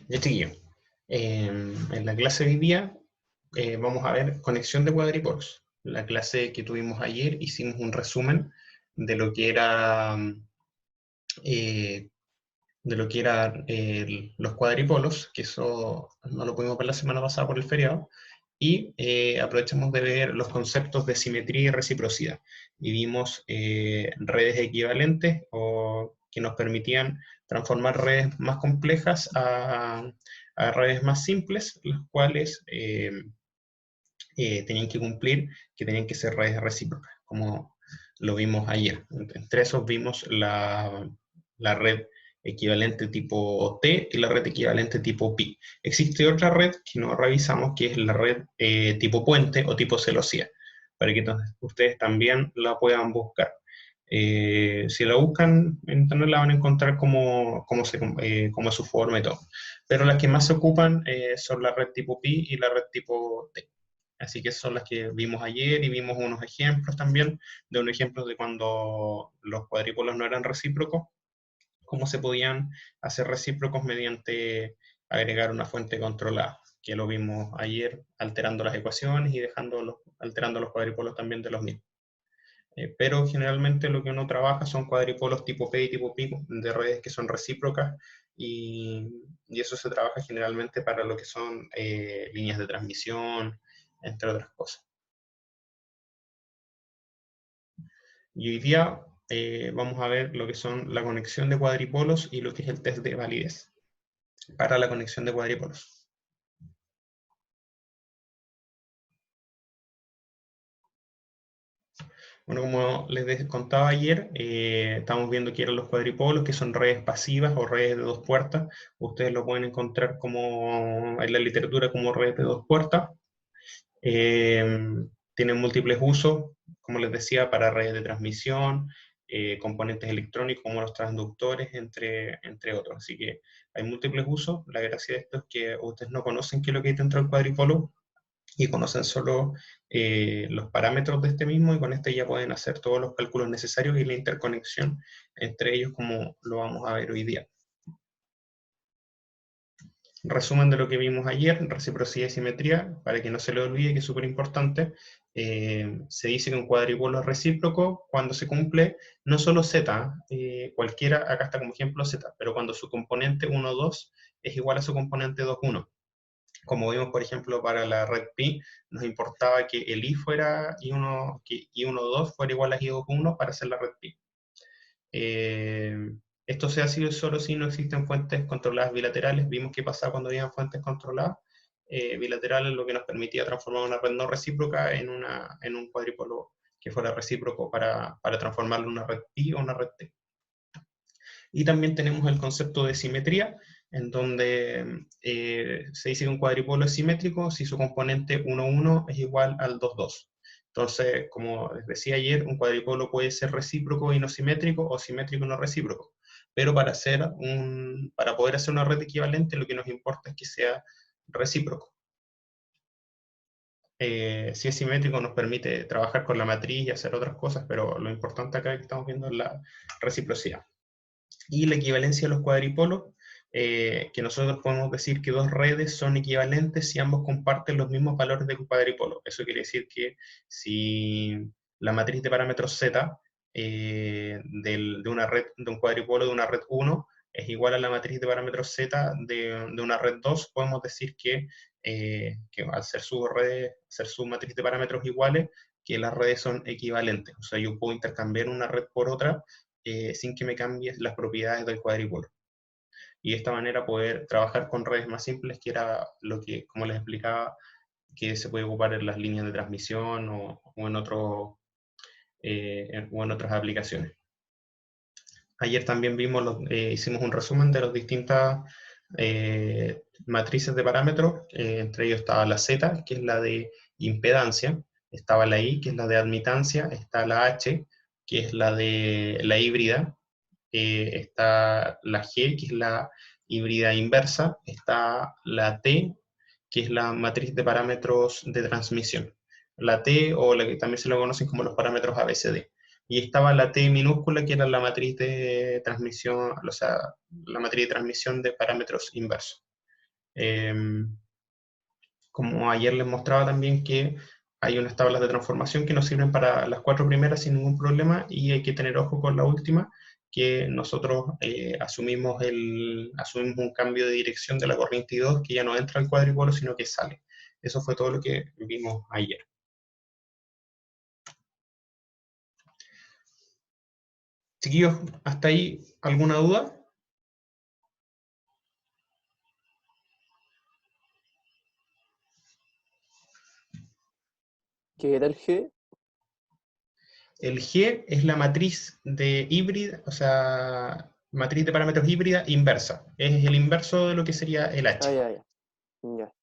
Ya chiquillo, en la clase de hoy día vamos a ver conexión de cuadripolos. La clase que tuvimos ayer hicimos un resumen de lo que era, eh, los cuadripolos, que eso no lo pudimos ver la semana pasada por el feriado, y aprovechamos de ver los conceptos de simetría y reciprocidad. Y vimos redes equivalentes o que nos permitían transformar redes más complejas a redes más simples, las cuales tenían que cumplir, que tenían que ser redes recíprocas, como lo vimos ayer. Entre esos vimos la red equivalente tipo T y la red equivalente tipo pi. Existe otra red que no revisamos, que es la red tipo puente o tipo celosía, para que ustedes también la puedan buscar. Si la buscan en internet la van a encontrar como su forma y todo. Pero las que más se ocupan son la red tipo pi y la red tipo T. Así que son las que vimos ayer y vimos unos ejemplos también, de unos ejemplos de cuando los cuadrípolos no eran recíprocos, cómo se podían hacer recíprocos mediante agregar una fuente controlada, que lo vimos ayer alterando las ecuaciones y alterando los cuadrípolos también de los mismos. Pero generalmente lo que uno trabaja son cuadrípolos tipo P y tipo pi de redes que son recíprocas y eso se trabaja generalmente para lo que son líneas de transmisión, entre otras cosas. Y hoy día vamos a ver lo que son la conexión de cuadripolos y lo que es el test de validez para la conexión de cuadripolos. Bueno, como les contaba ayer, estamos viendo que eran los cuadripolos, que son redes pasivas o redes de dos puertas. Ustedes lo pueden encontrar como en la literatura como redes de dos puertas. Eh, Tienen múltiples usos, como les decía, para redes de transmisión, componentes electrónicos como los transductores, entre otros. Así que hay múltiples usos. La gracia de esto es que ustedes no conocen qué es lo que hay dentro del cuadripolo y conocen solo los parámetros de este mismo y con este ya pueden hacer todos los cálculos necesarios y la interconexión entre ellos como lo vamos a ver hoy día. Resumen de lo que vimos ayer, reciprocidad y simetría, para que no se le olvide que es súper importante. Se dice que un cuadripolo es recíproco cuando se cumple no solo z, cualquiera, acá está como ejemplo z, pero cuando su componente 1, 2 es igual a su componente 2, 1. Como vimos, por ejemplo, para la red pi, nos importaba que el i fuera i1, que i1, 2 fuera igual a i2, 1 para hacer la red pi. Eh, Esto se ha sido solo si no existen fuentes controladas bilaterales. Vimos qué pasaba cuando había fuentes controladas bilaterales, lo que nos permitía transformar una red no recíproca en un cuadripolo que fuera recíproco para transformarlo en una red pi o una red t. Y también tenemos el concepto de simetría, en donde se dice que un cuadripolo es simétrico si su componente 1, 1 es igual al 2, 2. Entonces, como les decía ayer, un cuadripolo puede ser recíproco y no simétrico, o simétrico y no recíproco. Pero para poder hacer una red equivalente, lo que nos importa es que sea recíproco. Si es simétrico nos permite trabajar con la matriz y hacer otras cosas, pero lo importante acá que estamos viendo es la reciprocidad. Y la equivalencia de los cuadripolos, que nosotros podemos decir que dos redes son equivalentes si ambos comparten los mismos valores de un cuadripolo. Eso quiere decir que si la matriz de parámetros z de una red, de un cuadripolo de una red 1 es igual a la matriz de parámetros z de una red 2, podemos decir que al ser ser su matriz de parámetros iguales, que las redes son equivalentes. O sea, yo puedo intercambiar una red por otra sin que me cambie las propiedades del cuadripolo. Y de esta manera poder trabajar con redes más simples, que era lo que, como les explicaba, que se puede ocupar en las líneas de transmisión o en otras aplicaciones. Ayer también hicimos un resumen de las distintas matrices de parámetros, entre ellos estaba la Z, que es la de impedancia, estaba la I, que es la de admitancia, está la H, que es la de la híbrida, está la G, que es la híbrida inversa, está la T, que es la matriz de parámetros de transmisión. La T, o la que también se lo conocen como los parámetros ABCD. Y estaba la T minúscula, que era la matriz de transmisión, o sea, la matriz de transmisión de parámetros inversos. Como ayer les mostraba también que hay unas tablas de transformación que nos sirven para las 4 primeras sin ningún problema, y hay que tener ojo con la última, que nosotros asumimos un cambio de dirección de la corriente I2, que ya no entra al cuadripolo, sino que sale. Eso fue todo lo que vimos ayer. Chiquillos, ¿hasta ahí alguna duda? ¿Qué era el G? El G es la matriz de híbrida, o sea, matriz de parámetros híbrida inversa. Es el inverso de lo que sería el H. Ah, ya, ya. Ya.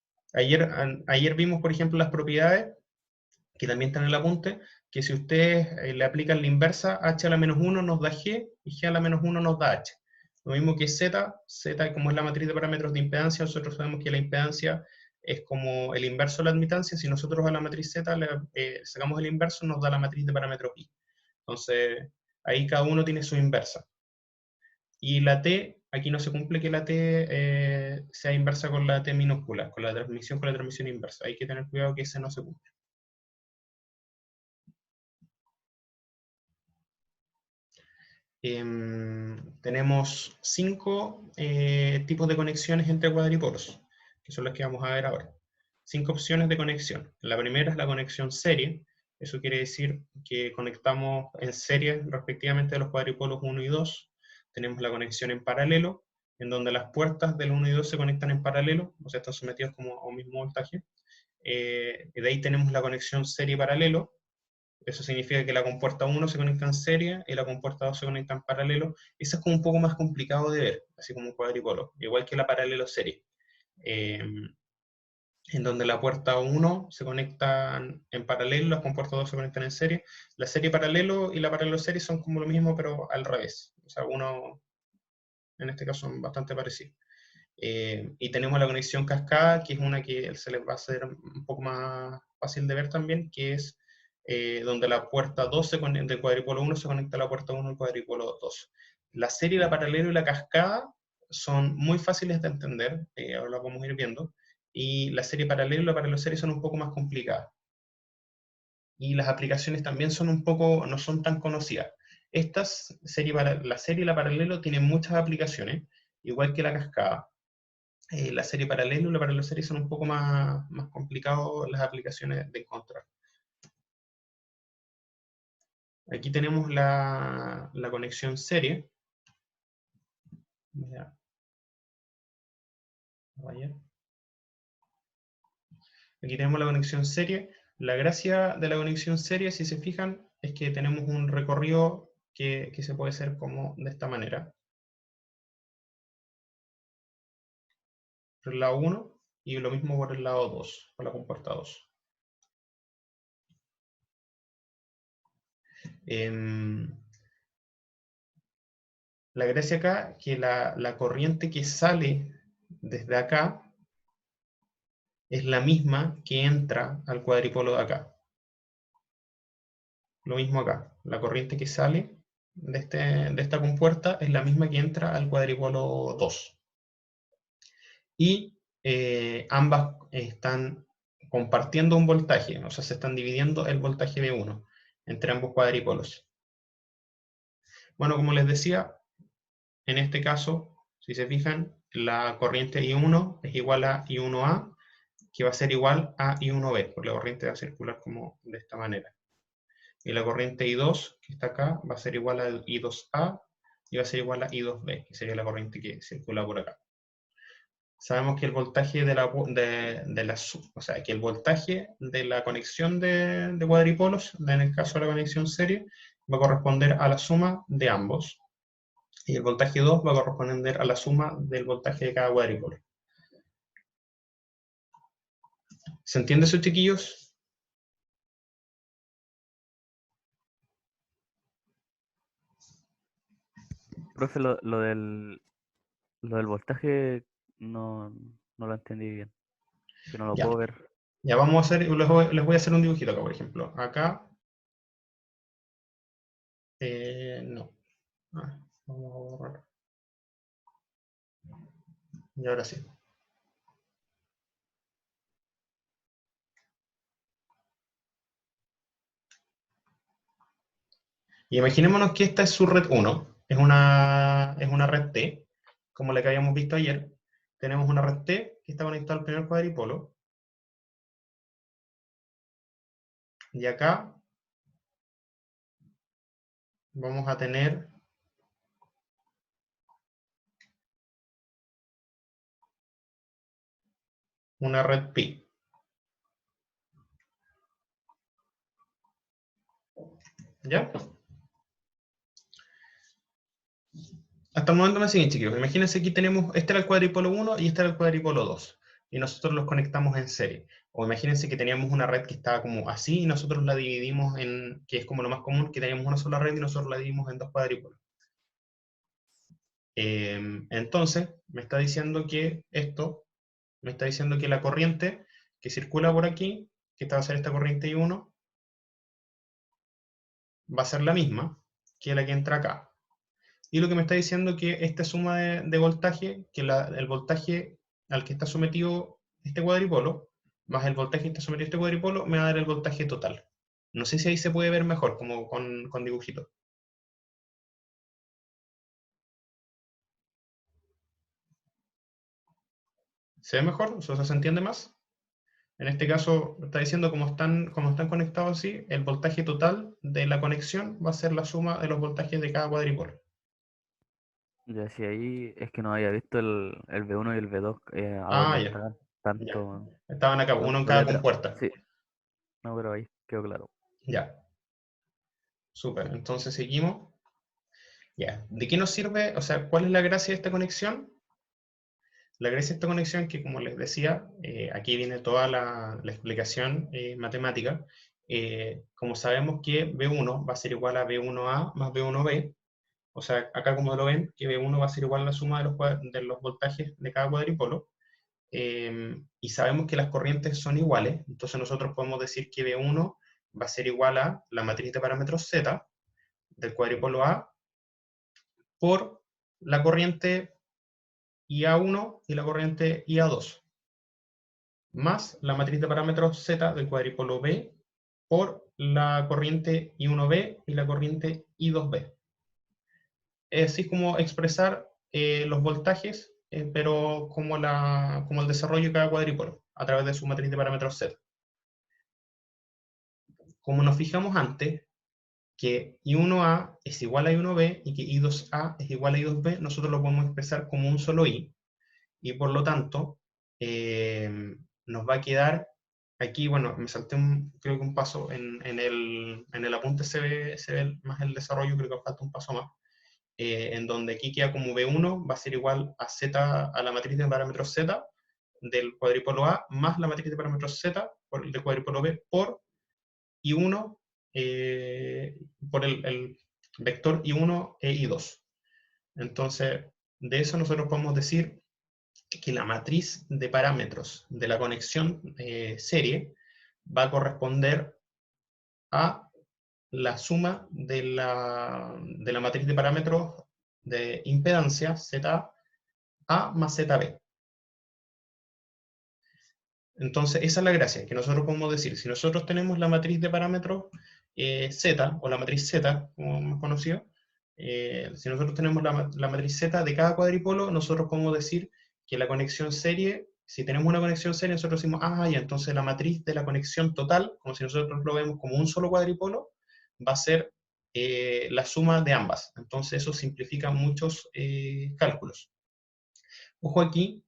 Ayer vimos, por ejemplo, las propiedades, que también están en el apunte, que si ustedes le aplican la inversa, h a la menos 1 nos da g, y g a la menos 1 nos da h. Lo mismo que z, como es la matriz de parámetros de impedancia, nosotros sabemos que la impedancia es como el inverso de la admitancia. Si nosotros a la matriz z le sacamos el inverso, nos da la matriz de parámetros i. Entonces, ahí cada uno tiene su inversa. Y la t, aquí no se cumple que la t sea inversa con la t minúscula, con la transmisión inversa. Hay que tener cuidado que ese no se cumple. Tenemos 5 tipos de conexiones entre cuadripolos, que son las que vamos a ver ahora. 5 opciones de conexión. La primera es la conexión serie. Eso quiere decir que conectamos en serie respectivamente de los cuadripolos 1 y 2. Tenemos la conexión en paralelo, en donde las puertas del 1 y 2 se conectan en paralelo, o sea, están sometidos como a un mismo voltaje. De ahí tenemos la conexión serie paralelo. Eso significa que la compuerta 1 se conecta en serie y la compuerta 2 se conecta en paralelo. Eso es como un poco más complicado de ver, así como un cuadripolo, igual que la paralelo serie, eh, en donde la puerta 1 se conecta en paralelo, las compuertas 2 se conectan en serie. La serie paralelo y la paralelo serie son como lo mismo, pero al revés. O sea, uno, en este caso, son bastante parecidos. Y tenemos la conexión cascada, que es una que se les va a hacer un poco más fácil de ver también, que es donde la puerta 2 del cuadripolo 1 se conecta a la puerta 1 del cuadripolo 2. La serie, la paralelo y la cascada son muy fáciles de entender, ahora lo vamos a ir viendo, y la serie paralelo y la paralelo serie son un poco más complicadas. Y las aplicaciones también son un poco, no son tan conocidas. La serie y la paralelo tienen muchas aplicaciones, igual que la cascada. La serie paralelo y la paralelo serie son un poco más complicados las aplicaciones de encontrar. Aquí tenemos la conexión serie. Ya. Aquí tenemos la conexión serie. La gracia de la conexión serie, si se fijan, es que tenemos un recorrido que se puede hacer como de esta manera. Por el lado 1 y lo mismo por el lado 2, por la compuerta 2. La gracia acá que la corriente que sale desde acá es la misma que entra al cuadripolo de acá. Lo mismo acá. La corriente que sale de esta compuerta es la misma que entra al cuadripolo 2. Y ambas están compartiendo un voltaje, o sea, se están dividiendo el voltaje de uno entre ambos cuadripolos. Bueno, como les decía, en este caso, si se fijan, la corriente I1 es igual a I1A, que va a ser igual a I1B, porque la corriente va a circular como de esta manera. Y la corriente I2, que está acá, va a ser igual a I2A y va a ser igual a I2B, que sería la corriente que circula por acá. Sabemos que el voltaje que el voltaje de la conexión de cuadripolos, en el caso de la conexión serie, va a corresponder a la suma de ambos. Y el voltaje 2 va a corresponder a la suma del voltaje de cada cuadripolo. ¿Se entiende eso, chiquillos? Profe, lo del voltaje no, no lo entendí bien. Que no lo Ya, puedo ver. ya vamos a hacer, les voy a hacer un dibujito acá, por ejemplo. Acá, no. Vamos a borrar. Y ahora sí. Y imaginémonos que esta es su red 1, es una red T, como la que habíamos visto ayer. Tenemos una red T que está conectada al primer cuadripolo, y acá vamos a tener una red pi. ¿Ya? Hasta el momento me siguen, chiquillos. Imagínense aquí tenemos, este era el cuadripolo 1 y este era el cuadripolo 2. Y nosotros los conectamos en serie. O imagínense que teníamos una red que estaba como así y nosotros la dividimos en, que es como lo más común, que teníamos una sola red y nosotros la dividimos en dos cuadrípolos. Entonces, me está diciendo que esto, me está diciendo que la corriente que circula por aquí, que esta va a ser esta corriente I1, va a ser la misma que la que entra acá. Y lo que me está diciendo que esta suma de voltaje, que el voltaje al que está sometido este cuadripolo, más el voltaje que está sometido este cuadripolo, me va a dar el voltaje total. No sé si ahí se puede ver mejor, como con dibujitos. ¿Se ve mejor? O sea, ¿se entiende más? En este caso, está diciendo como están conectados así, el voltaje total de la conexión va a ser la suma de los voltajes de cada cuadripolo. Ya si ahí es que no había visto el V1 y el V2 a dónde Ah, ya, estaban, ya. tanto, Estaban acá, uno en tanto cada letra. compuerta. Sí, no, pero ahí quedó claro. Ya, súper. Entonces seguimos. Ya, ¿de qué nos sirve? O sea, ¿cuál es la gracia de esta conexión? La gracia de esta conexión, que como les decía, aquí viene toda la explicación matemática. Como sabemos que B1 va a ser igual a B1A más B1B, o sea, acá como lo ven, que B1 va a ser igual a la suma de los voltajes de cada cuadripolo, y sabemos que las corrientes son iguales, entonces nosotros podemos decir que B1 va a ser igual a la matriz de parámetros Z del cuadripolo A por la corriente IA1 y la corriente IA2, más la matriz de parámetros Z del cuadripolo B por la corriente I1B y la corriente I2B. Es así como expresar los voltajes, pero como el desarrollo de cada cuadripolo, a través de su matriz de parámetros Z. Como nos fijamos antes, que I1A es igual a I1B y que I2A es igual a I2B, nosotros lo podemos expresar como un solo I, y por lo tanto nos va a quedar aquí, bueno, me salté creo que un paso, en el apunte se ve más el desarrollo, creo que falta un paso más, en donde aquí queda como B1 va a ser igual a Z, a la matriz de parámetros Z del cuadripolo A, más la matriz de parámetros Z del cuadripolo B por I1, por el vector I1 e I2. Entonces, de eso nosotros podemos decir que la matriz de parámetros de la conexión serie va a corresponder a la suma de la matriz de parámetros de impedancia ZA más ZB. Entonces, esa es la gracia, que nosotros podemos decir, si nosotros tenemos la matriz de parámetros Z, o la matriz Z, como hemos conocido, si nosotros tenemos la matriz Z de cada cuadripolo, nosotros podemos decir que la conexión serie, si tenemos una conexión serie, nosotros decimos, ya, entonces la matriz de la conexión total, como si nosotros lo vemos como un solo cuadripolo, va a ser la suma de ambas. Entonces eso simplifica muchos cálculos. Ojo aquí,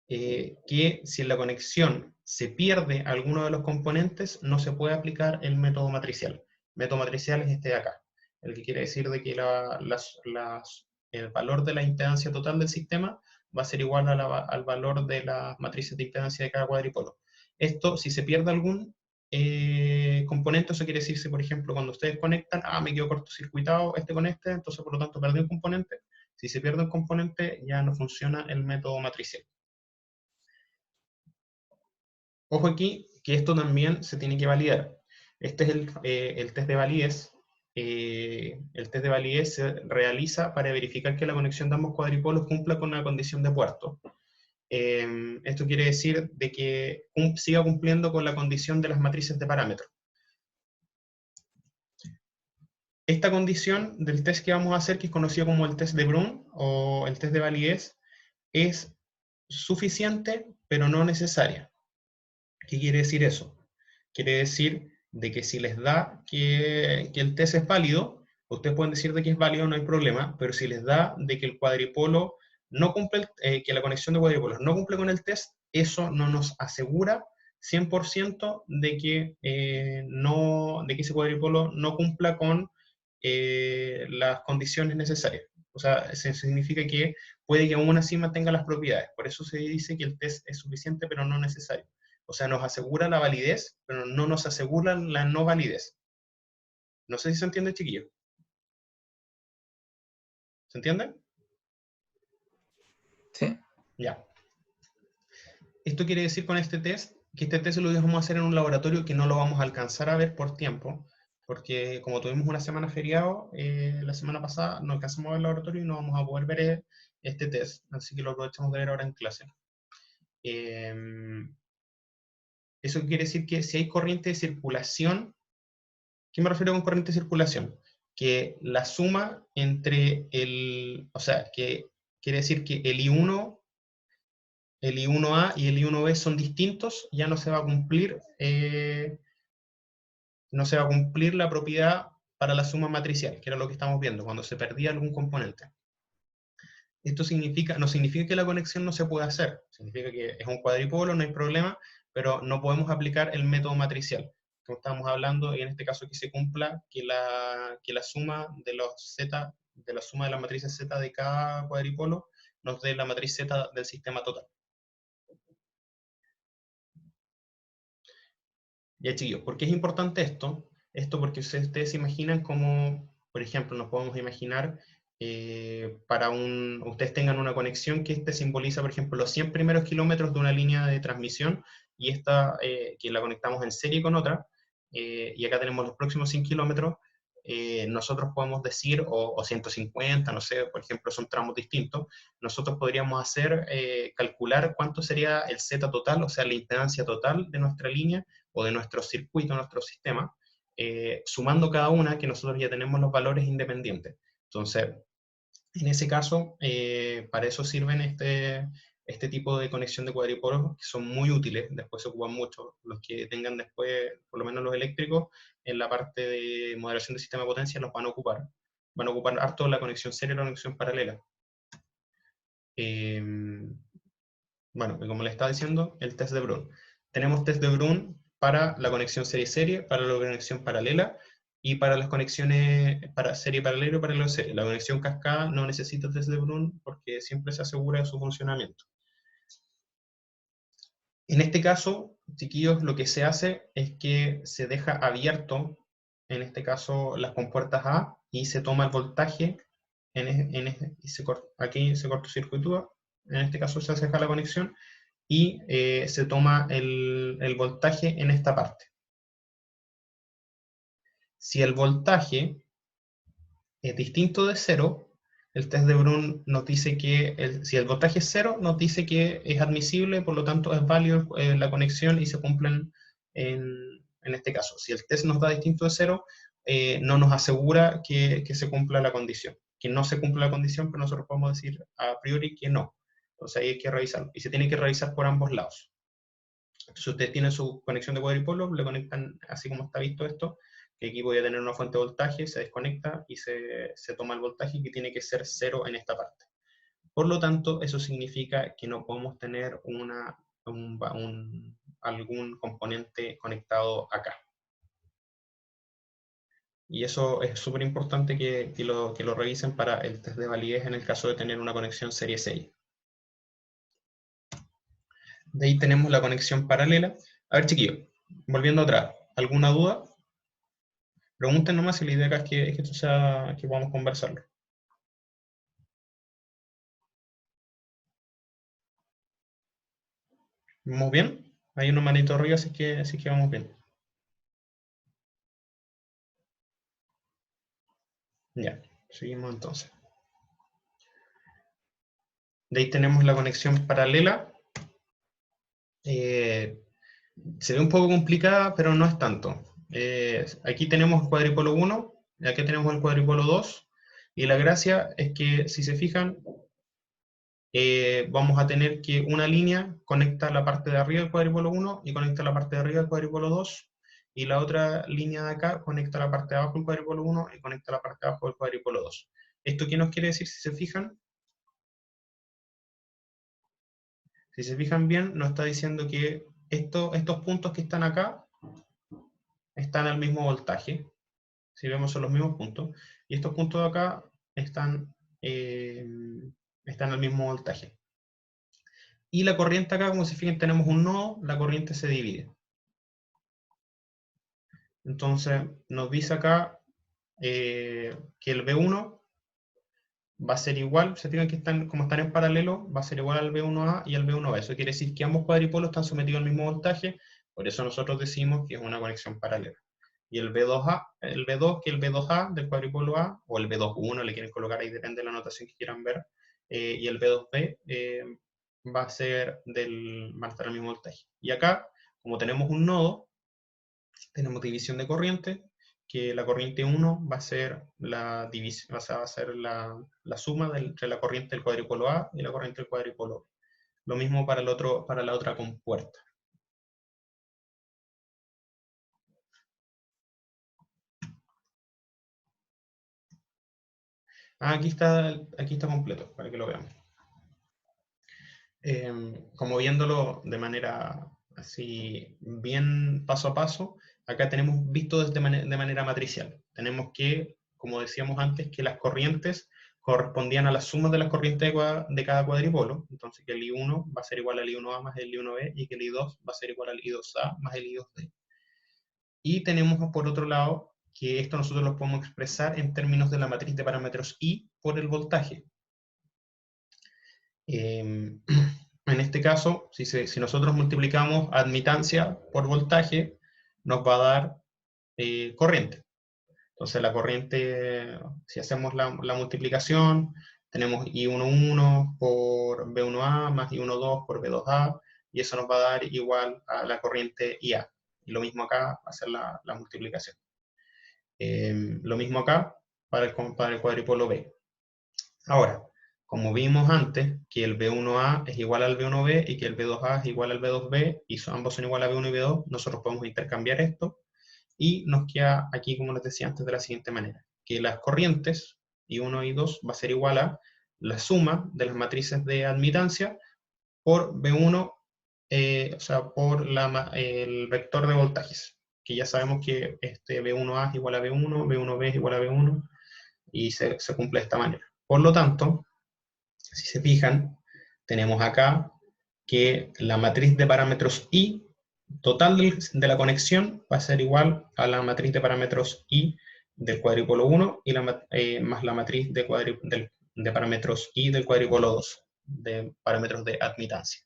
que si en la conexión se pierde alguno de los componentes, no se puede aplicar el método matricial. El método matricial es este de acá, el que quiere decir de que el valor de la impedancia total del sistema va a ser igual al valor de las matrices de impedancia de cada cuadripolo. Esto, si se pierde algún componente, eso quiere decir, por ejemplo, cuando ustedes conectan, me quedó cortocircuitado con este, entonces por lo tanto perdí un componente. Si se pierde un componente, ya no funciona el método matricial. Ojo aquí, que esto también se tiene que validar. Este es el test de validez. El test de validez se realiza para verificar que la conexión de ambos cuadripolos cumpla con la condición de puerto. Esto quiere decir de que siga cumpliendo con la condición de las matrices de parámetros. esta condición del test que vamos a hacer, que es conocido como el test de Bruhn o el test de validez, es suficiente, pero no necesaria. ¿Qué quiere decir eso? Quiere decir de que si les da que el test es válido, ustedes pueden decir de que es válido, no hay problema, pero si les da de que el cuadripolo no cumple, que la conexión de cuadripolos no cumple con el test, eso no nos asegura 100% de que, de que ese cuadripolo no cumpla con las condiciones necesarias. O sea, eso significa que puede que aún así mantenga las propiedades. Por eso se dice que el test es suficiente, pero no necesario. O sea, nos asegura la validez, pero no nos asegura la no validez. No sé si se entiende, chiquillo. ¿Se entiende? Sí. Ya. Esto quiere decir con este test, que este test lo vamos a hacer en un laboratorio que no lo vamos a alcanzar a ver por tiempo, porque como tuvimos una semana feriado, la semana pasada no alcanzamos a ver el laboratorio y no vamos a poder ver este test, así que lo aprovechamos de ver ahora en clase. Eso quiere decir que si hay corriente de circulación, ¿qué me refiero con corriente de circulación? Que la suma entre o sea, que quiere decir que el I1, el I1A y el I1B son distintos, ya no se va a cumplir, no se va a cumplir la propiedad para la suma matricial, que era lo que estamos viendo, cuando se perdía algún componente. Esto no significa que la conexión no se pueda hacer, significa que es un cuadripolo, no hay problema, pero no podemos aplicar el método matricial, como estábamos hablando, y en este caso que se cumpla que la suma de los z, de la suma de las matrices z de cada cuadripolo, nos dé la matriz z del sistema total. Ya, chiquillos, ¿por qué es importante esto? Esto porque ustedes se imaginan como, por ejemplo, nos podemos imaginar ustedes tengan una conexión que simboliza, por ejemplo, los 100 primeros kilómetros de una línea de transmisión y esta que la conectamos en serie con otra, y acá tenemos los próximos 100 kilómetros, nosotros podemos decir, o 150, no sé, por ejemplo, son tramos distintos, nosotros podríamos calcular cuánto sería el Z total, o sea, la impedancia total de nuestra línea, o de nuestro circuito, nuestro sistema, sumando cada una, que nosotros ya tenemos los valores independientes. Entonces, en ese caso, para eso sirven este tipo de conexión de cuadripolos, que son muy útiles, después se ocupan mucho. Los que tengan después, por lo menos los eléctricos, en la parte de moderación de sistema de potencia los van a ocupar. Van a ocupar harto la conexión serie y la conexión paralela. Bueno, como les estaba diciendo, el test de Bruhn. Tenemos test de Bruhn para la conexión serie-serie, para la conexión paralela, y para las conexiones para serie paralela y paralelo serie. La conexión cascada no necesita test de Bruhn porque siempre se asegura de su funcionamiento. En este caso, chiquillos, lo que se hace es que se deja abierto, en este caso, las compuertas A, y se toma el voltaje, aquí se cortocircuitúa, en este caso se deja la conexión, y se toma el voltaje en esta parte. Si el voltaje es distinto de 0, el test de Bruhn nos dice que, si el voltaje es 0, nos dice que es admisible, por lo tanto es válido la conexión y se cumplen en este caso. Si el test nos da distinto de 0, no nos asegura que se cumpla la condición. Que no se cumpla la condición, pero nosotros podemos decir a priori que no. Entonces ahí hay que revisarlo. Y se tiene que revisar por ambos lados. Si ustedes tienen su conexión de cuadripolo, le conectan así como está visto esto, que aquí voy a tener una fuente de voltaje, se desconecta y se toma el voltaje que tiene que ser 0 en esta parte. Por lo tanto, eso significa que no podemos tener algún componente conectado acá. Y eso es súper importante que lo revisen para el test de validez en el caso de tener una conexión serie-serie. De ahí tenemos la conexión paralela. A ver, chiquillos, volviendo atrás, ¿alguna duda? Pregunten nomás, y la idea acá es que esto sea, que podamos conversarlo. ¿Vamos bien? Hay una manito arriba, así que vamos bien. Ya, seguimos entonces. De ahí tenemos la conexión paralela. Se ve un poco complicada, pero no es tanto. Aquí tenemos cuadripolo 1, Aquí tenemos el cuadripolo 2, y la gracia es que, si se fijan, vamos a tener que una línea conecta la parte de arriba del cuadripolo 1 y conecta la parte de arriba del cuadripolo 2, y la otra línea de acá conecta la parte de abajo del cuadripolo 1 y conecta la parte de abajo del cuadripolo 2. ¿Esto qué nos quiere decir si se fijan? Si se fijan bien, nos está diciendo que estos puntos que están acá están al mismo voltaje. Si vemos, son los mismos puntos. Y estos puntos de acá están al mismo voltaje. Y la corriente acá, como se fijan, tenemos un nodo, la corriente se divide. Entonces, nos dice acá que el B1 va a ser igual, se fijan que como están en paralelo, va a ser igual al B1A y al B1B. Eso quiere decir que ambos cuadripolos están sometidos al mismo voltaje, por eso nosotros decimos que es una conexión paralela. Y el B2A, el B2, que el B2A del cuadripolo A, o el B21 le quieren colocar ahí, depende de la notación que quieran ver, y el B2B van a estar al mismo voltaje. Y acá, como tenemos un nodo, tenemos división de corriente, que la corriente 1 va a ser la división, va a ser la suma entre la corriente del cuadripolo A y la corriente del cuadripolo B. Lo mismo para la otra compuerta. Aquí está completo, para que lo veamos. Como viéndolo de manera así bien paso a paso, acá tenemos visto de manera matricial. Tenemos que, como decíamos antes, que las corrientes correspondían a la suma de las corrientes de cada cuadripolo. Entonces que el I1 va a ser igual al I1A más el I1B, y que el I2 va a ser igual al I2A más el I2B. Y tenemos por otro lado que esto nosotros lo podemos expresar en términos de la matriz de parámetros I por el voltaje. En este caso, si nosotros multiplicamos admitancia por voltaje, nos va a dar corriente. Entonces la corriente, si hacemos la multiplicación, tenemos I11 por B1A más I12 por B2A, y eso nos va a dar igual a la corriente IA. Y lo mismo acá, hacer la multiplicación. Lo mismo acá para el cuadripolo B. Ahora, como vimos antes, que el B1A es igual al B1B y que el B2A es igual al B2B, y ambos son igual a B1 y B2, nosotros podemos intercambiar esto, y nos queda aquí, como les decía antes, de la siguiente manera, que las corrientes I1 y 2 va a ser igual a la suma de las matrices de admitancia por B1, o sea, por el vector de voltajes, que ya sabemos que este B1A es igual a B1, B1B es igual a B1, y se cumple de esta manera. Por lo tanto, si se fijan, tenemos acá que la matriz de parámetros I total de la conexión va a ser igual a la matriz de parámetros I del cuadripolo 1 y más la matriz de parámetros I del cuadripolo 2, de parámetros de admitancia.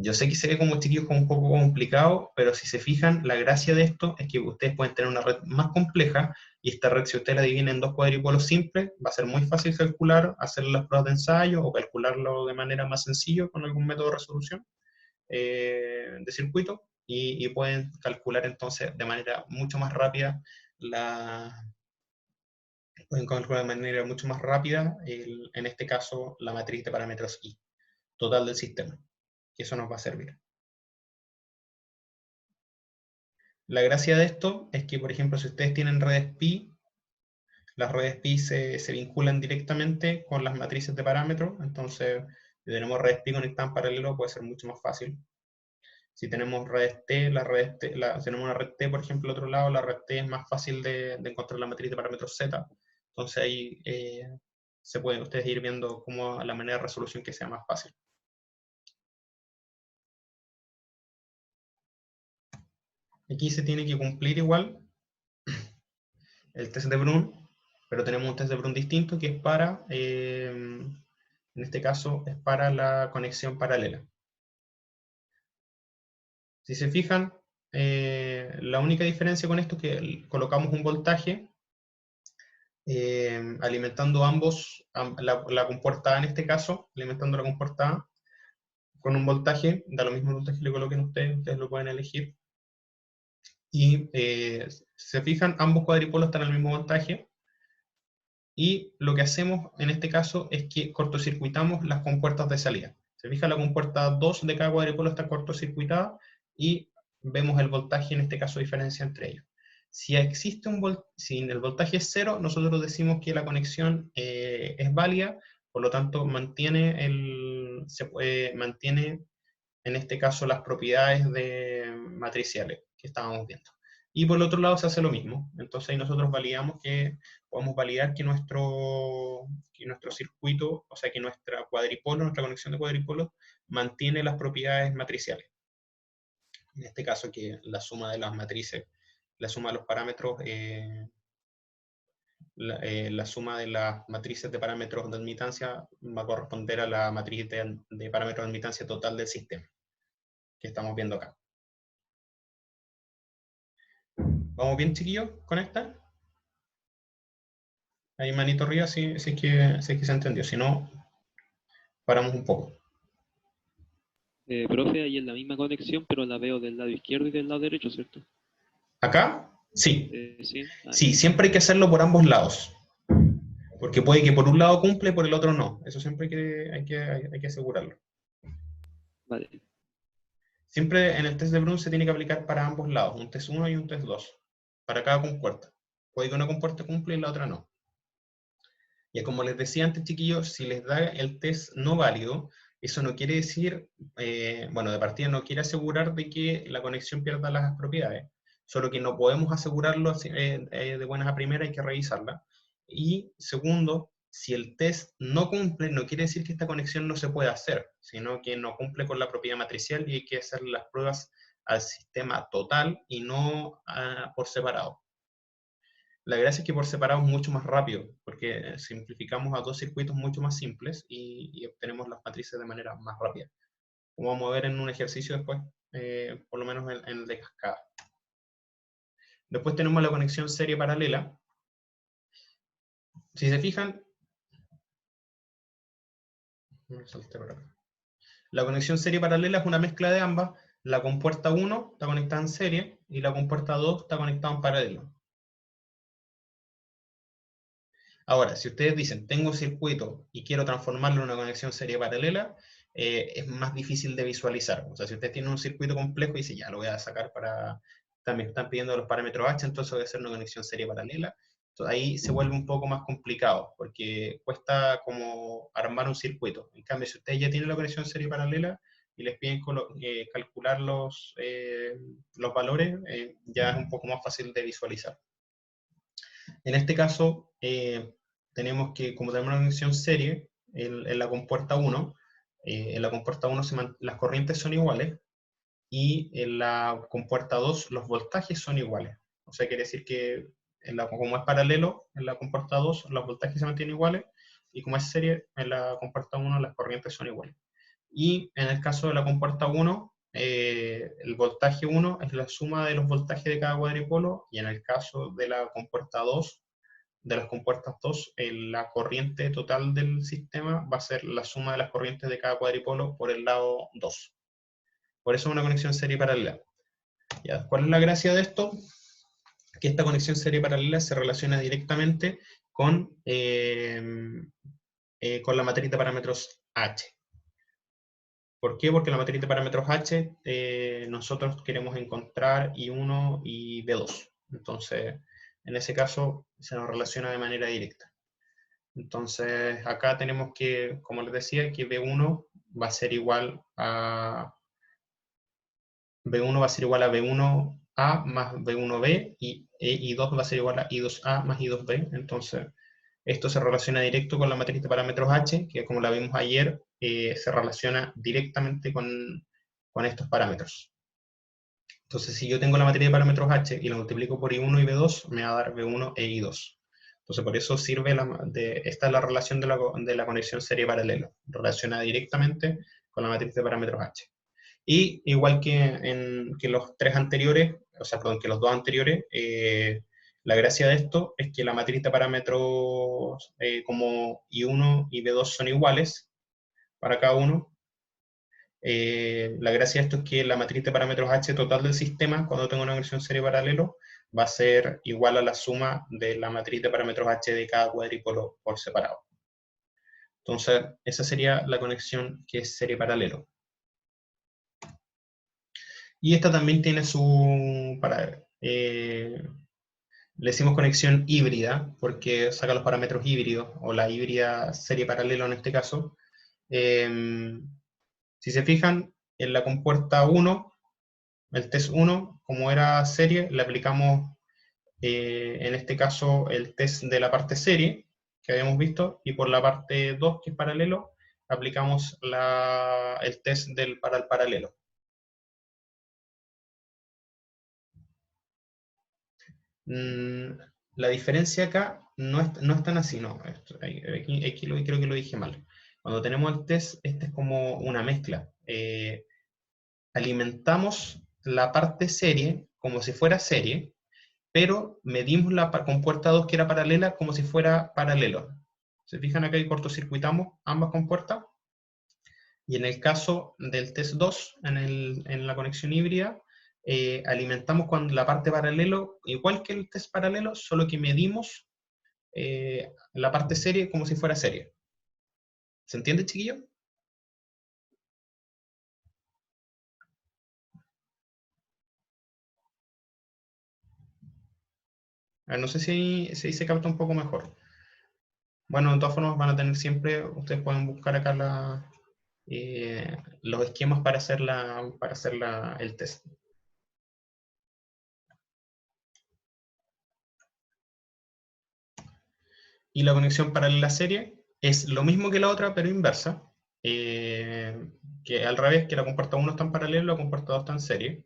Yo sé que se ve como chiquillos como un poco complicado, pero si se fijan, la gracia de esto es que ustedes pueden tener una red más compleja, y esta red, si ustedes la dividen en dos cuadripolos simples, va a ser muy fácil calcular, hacer las pruebas de ensayo o calcularlo de manera más sencilla con algún método de resolución de circuito, y pueden calcular entonces de manera mucho más rápida en este caso, la matriz de parámetros I total del sistema, que eso nos va a servir. La gracia de esto es que, por ejemplo, si ustedes tienen redes pi, las redes pi se vinculan directamente con las matrices de parámetros. Entonces, si tenemos redes pi conectadas en paralelo, puede ser mucho más fácil. Si tenemos redes T, si tenemos una red T, por ejemplo, al otro lado, la red T es más fácil de encontrar la matriz de parámetros Z. Entonces ahí se pueden ustedes ir viendo cómo la manera de resolución que sea más fácil. Aquí se tiene que cumplir igual el test de Bruhn, pero tenemos un test de Bruhn distinto que es para, en este caso, es para la conexión paralela. Si se fijan, la única diferencia con esto es que colocamos un voltaje alimentando la compuerta A en este caso, alimentando la compuerta A con un voltaje, da lo mismo el voltaje que le coloquen ustedes lo pueden elegir. Y se fijan, ambos cuadripolos están al mismo voltaje. Y lo que hacemos en este caso es que cortocircuitamos las compuertas de salida. Se fija, la compuerta 2 de cada cuadripolo está cortocircuitada y vemos el voltaje, en este caso, diferencia entre ellos. Si existe si el voltaje es 0, nosotros decimos que la conexión es válida, por lo tanto mantiene, mantiene en este caso las propiedades matriciales que estábamos viendo. Y por el otro lado se hace lo mismo. Entonces ahí nosotros validamos podemos validar que nuestro circuito, o sea que nuestra conexión de cuadripolos, mantiene las propiedades matriciales. En este caso que la suma de las matrices, la suma de los parámetros, la suma de las matrices de parámetros de admitancia va a corresponder a la matriz de parámetros de admitancia total del sistema que estamos viendo acá. ¿Vamos bien, chiquillos, con esta? Ahí manito arriba si es que se entendió, si no, paramos un poco. Profe, ahí es la misma conexión, pero la veo del lado izquierdo y del lado derecho, ¿cierto? ¿Acá? Sí. Sí. Sí, siempre hay que hacerlo por ambos lados. Porque puede que por un lado cumple y por el otro no. Eso siempre hay que asegurarlo. Vale. Siempre en el test de Brun se tiene que aplicar para ambos lados, un test 1 y un test 2, para cada compuerta. Puede que una compuerta cumple y la otra no. Y como les decía antes, chiquillos, si les da el test no válido, eso no quiere decir, bueno, de partida no quiere asegurar de que la conexión pierda las propiedades, solo que no podemos asegurarlo de buenas a primeras, hay que revisarla. Y segundo, si el test no cumple, no quiere decir que esta conexión no se pueda hacer, sino que no cumple con la propiedad matricial y hay que hacer las pruebas al sistema total y no por separado. La gracia es que por separado es mucho más rápido, porque simplificamos a dos circuitos mucho más simples y obtenemos las matrices de manera más rápida. Como vamos a ver en un ejercicio después, por lo menos en el de cascada. Después tenemos la conexión serie paralela. Si se fijan, la conexión serie paralela es una mezcla de ambas. La compuerta 1 está conectada en serie y la compuerta 2 está conectada en paralelo. Ahora, si ustedes dicen, tengo un circuito y quiero transformarlo en una conexión serie paralela, es más difícil de visualizar. O sea, si ustedes tienen un circuito complejo y dicen, ya, lo voy a sacar para... También están pidiendo los parámetros H, entonces voy a hacer una conexión serie paralela. Entonces, ahí se vuelve un poco más complicado, porque cuesta como armar un circuito. En cambio, si ustedes ya tienen la conexión serie paralela y les piden calcular los valores, ya es un poco más fácil de visualizar. En este caso, tenemos que, como tenemos una conexión serie en la compuerta 1, en la compuerta 1 las corrientes son iguales y en la compuerta 2 los voltajes son iguales. O sea, quiere decir que como es paralelo, en la compuerta 2 los voltajes se mantienen iguales y como es serie, en la compuerta 1 las corrientes son iguales. Y en el caso de la compuerta 1, el voltaje 1 es la suma de los voltajes de cada cuadripolo, y en el caso de la compuerta 2, de las compuertas 2, la corriente total del sistema va a ser la suma de las corrientes de cada cuadripolo por el lado 2. Por eso es una conexión serie paralela. ¿Ya? ¿Cuál es la gracia de esto? Que esta conexión serie paralela se relaciona directamente con la matriz de parámetros H. ¿Por qué? Porque la matriz de parámetros H nosotros queremos encontrar I1 y B2. Entonces, en ese caso, se nos relaciona de manera directa. Entonces, acá tenemos que, como les decía, que B1 va a ser igual a B1A más B1B y I2 va a ser igual a I2A más I2B. Entonces, esto se relaciona directo con la matriz de parámetros H, que como la vimos ayer, se relaciona directamente con estos parámetros. Entonces, si yo tengo la matriz de parámetros H y la multiplico por I1 y B2, me va a dar B1 e I2. Entonces, por eso sirve esta es la relación de la conexión serie paralela, relaciona directamente con la matriz de parámetros H. Y igual que los tres anteriores, o sea, perdón, que los dos anteriores, la gracia de esto es que la matriz de parámetros como I1 y B2 son iguales para cada uno, La gracia de esto es que la matriz de parámetros H total del sistema, cuando tengo una conexión serie paralelo, va a ser igual a la suma de la matriz de parámetros H de cada cuadrípolo por separado. Entonces, esa sería la conexión que es serie paralelo. Y esta también tiene su... le decimos conexión híbrida, porque saca los parámetros híbridos, o la híbrida serie paralelo en este caso. Si se fijan, en la compuerta 1, el test 1, como era serie, le aplicamos, en este caso, el test de la parte serie, que habíamos visto, y por la parte 2, que es paralelo, aplicamos el test para el paralelo. La diferencia acá no es tan así, no. Aquí creo que lo dije mal. Cuando tenemos el test, este es como una mezcla. Alimentamos la parte serie como si fuera serie, pero medimos la compuerta 2 que era paralela como si fuera paralelo. ¿Se fijan acá y cortocircuitamos ambas compuertas? Y en el caso del test 2, en la conexión híbrida, alimentamos con la parte paralelo, igual que el test paralelo, solo que medimos la parte serie como si fuera serie. ¿Se entiende, chiquillo? No sé si se capta un poco mejor. Bueno, de todas formas van a tener siempre, ustedes pueden buscar acá los esquemas para hacer el test. Y la conexión paralela serie es lo mismo que la otra, pero inversa. Que al revés, que la compuerta 1 está en paralelo, la compuerta 2 está en serie.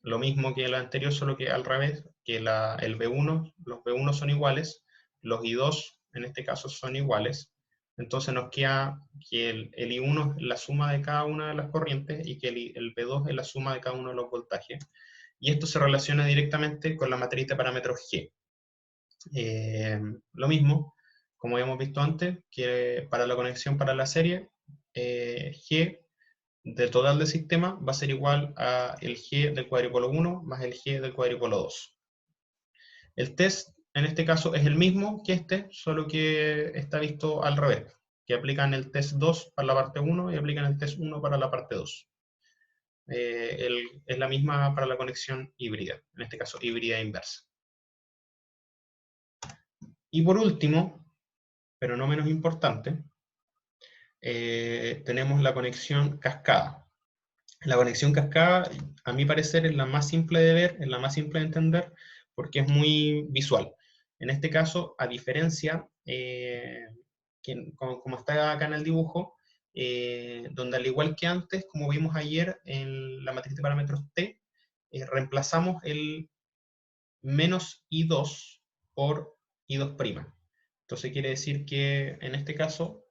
Lo mismo que la anterior, solo que al revés, que el B1, los B1 son iguales, los I2 en este caso son iguales. Entonces nos queda que el I1 es la suma de cada una de las corrientes y que el B2 es la suma de cada uno de los voltajes. Y esto se relaciona directamente con la matriz de parámetros G. Lo mismo, como habíamos visto antes, que para la conexión para la serie, G del total del sistema va a ser igual a el G del cuadrípolo 1 más el G del cuadrípolo 2. El test, en este caso, es el mismo que este, solo que está visto al revés, que aplican el test 2 para la parte 1 y aplican el test 1 para la parte 2. Es la misma para la conexión híbrida, en este caso híbrida inversa. Y por último, pero no menos importante, tenemos la conexión cascada. La conexión cascada, a mi parecer, es la más simple de ver, es la más simple de entender, porque es muy visual. En este caso, a diferencia, como está acá en el dibujo, donde al igual que antes, como vimos ayer en la matriz de parámetros T, reemplazamos el menos I2 por I2'. Entonces quiere decir que en este caso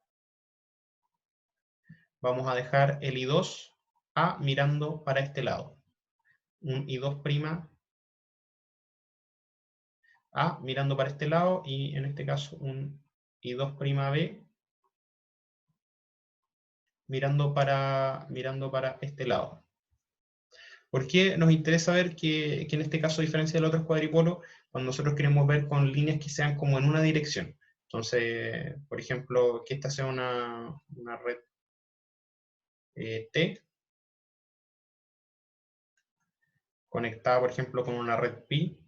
vamos a dejar el I2 A mirando para este lado. Un I2' A mirando para este lado y en este caso un I2'B mirando para este lado. ¿Por qué nos interesa ver que en este caso, a diferencia del otro cuadripolo, cuando nosotros queremos ver con líneas que sean como en una dirección? Entonces, por ejemplo, que esta sea una red T, conectada, por ejemplo, con una red pi.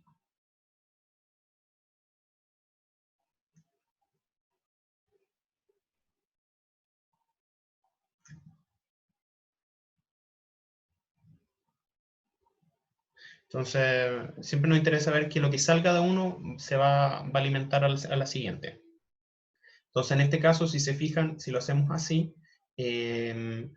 Entonces, siempre nos interesa ver que lo que salga de uno va a alimentar a la siguiente. Entonces, en este caso, si se fijan, si lo hacemos así, el